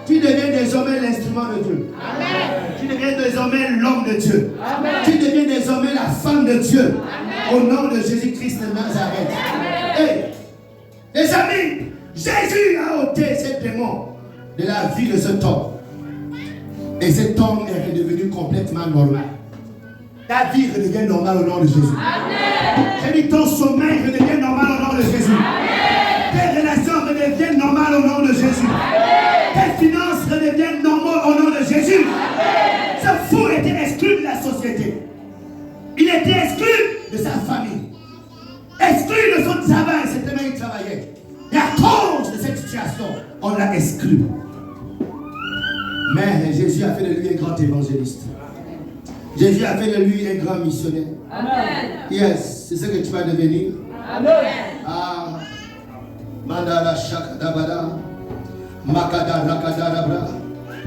Tu deviens désormais l'instrument de Dieu. Amen. Tu deviens désormais l'homme de Dieu. Amen. Tu deviens désormais la femme de Dieu. Amen. Au nom de Jésus-Christ de Nazareth. Hey, les amis, Jésus a ôté ces démons de la vie de cet homme. Et cet homme est redevenu complètement normal. Ta vie redevient normale au nom de Jésus. Amen. J'ai dit ton sommeil redevient normal au nom de Jésus. Amen. Tes relations redeviennent normales au nom de Jésus. Amen. Tes finances redeviennent normales au nom de Jésus. Amen. Ce fou était exclu de la société. Il était exclu de sa famille. Exclu de son travail, c'était même il travaillait. Et à cause de cette situation, on l'a exclu. Mais Jésus a fait de lui un grand évangéliste. Jésus a fait de lui un grand missionnaire. Amen. Yes, c'est ce que tu vas devenir. Amen. Ah, Mandala Shakadabada, Makada Rakadarabra.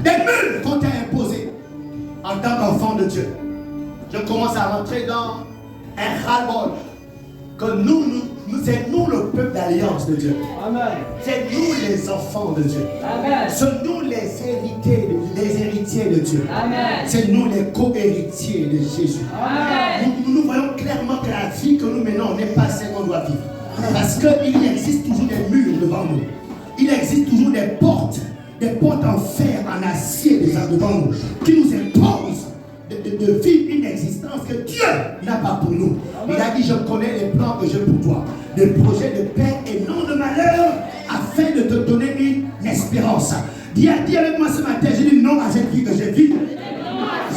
Des murs qu'on t'a imposés en tant qu'enfant de Dieu. Je commence à rentrer dans un ras-le-bol. Que c'est nous le peuple d'alliance de Dieu. Amen. C'est nous les enfants de Dieu. Amen. C'est nous les héritiers de Dieu. Amen. C'est nous les co-héritiers de Jésus. Amen. Nous voyons clairement que la vie que nous menons n'est pas celle qu'on doit vivre. Parce qu'il existe toujours des murs devant nous. Il existe toujours des portes en fer, en acier devant nous, qui nous imposent de vivre une existence que Dieu n'a pas pour nous. Il a dit, je connais les plans que j'ai pour toi, des projets de paix et non de malheur, afin de te donner une espérance. Dis avec moi ce matin, j'ai dit non à cette vie que je vis.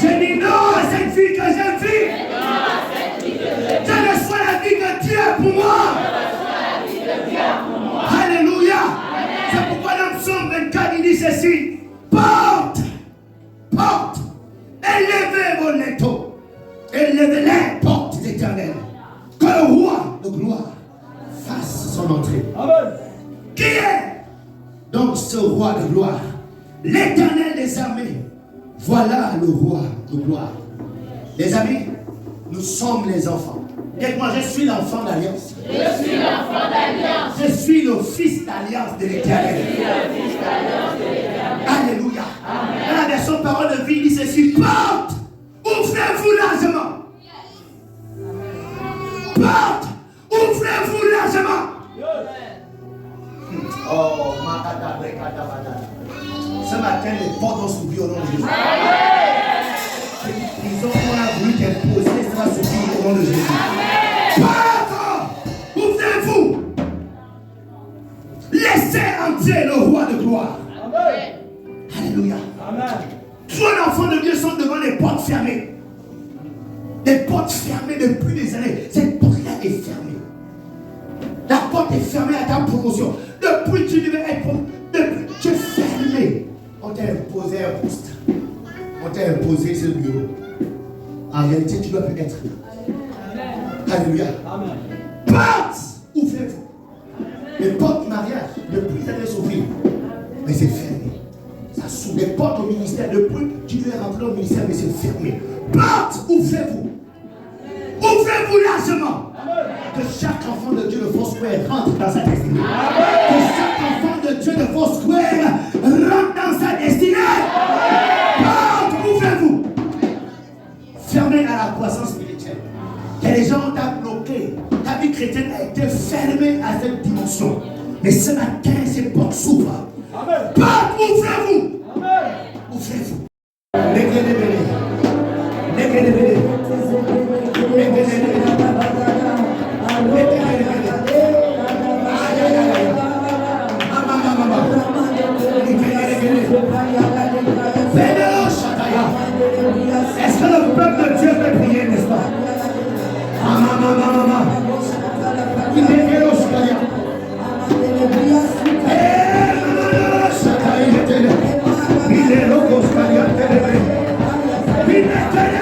J'ai dit non à cette vie que je vis. Je reçois la vie que Dieu a pour moi. Alléluia. C'est pourquoi dans Psaume 24 il dit ceci: porte, élevez vos linteaux, élevez-les, portes éternelles, que le roi de gloire fasse son entrée. Amen. Qui est donc ce roi de gloire? L'Éternel des armées. Voilà le roi de gloire. Les amis, nous sommes les enfants. Dites-moi, je suis l'enfant d'alliance. Je suis l'enfant d'alliance. Je suis le fils d'alliance de l'Éternel. Alléluia. Dans la version parole de vie, il dit ceci: porte, ouvrez-vous largement. Porte, ouvrez-vous largement. Oh, ce matin, les portes vont s'ouvrir au nom de Jésus. Cette prison qu'on a voulu t'imposer sera s'ouvrir au nom de Jésus. Porte, ouvrez-vous. Laissez entrer le roi de gloire. Amen. Alléluia. Amen. Toi, l'enfant de Dieu, sont devant les portes fermées. Des portes fermées depuis des années. Cette porte-là est fermée. La porte est fermée à ta promotion. Depuis tu devais être depuis tu es fermé. On t'a imposé un poste. On t'a imposé ce bureau. En réalité, tu dois plus être là. Alléluia. Amen. Porte, ouvrez-vous. Les portes mariage, depuis ça devait s'ouvrir. Mais c'est fermé. Ça s'ouvre. Les portes au ministère, depuis tu devais rentrer au ministère, mais c'est fermé. Porte, ouvrez-vous. Ouvrez-vous largement. Que chaque enfant de Dieu de Foursquare rentre dans sa destinée. Que chaque enfant de Dieu de Foursquare rentre dans sa destinée. Porte, ouvrez-vous. Fermez à la croissance spirituelle. Que les gens t'ont bloqué. Ta vie chrétienne a été fermée à cette dimension. Mais ce matin, ces portes s'ouvrent. Porte, ouvrez-vous. Ouvrez-vous. Est-ce que le peuple de Dieu peut prier, n'est-ce pas? Il est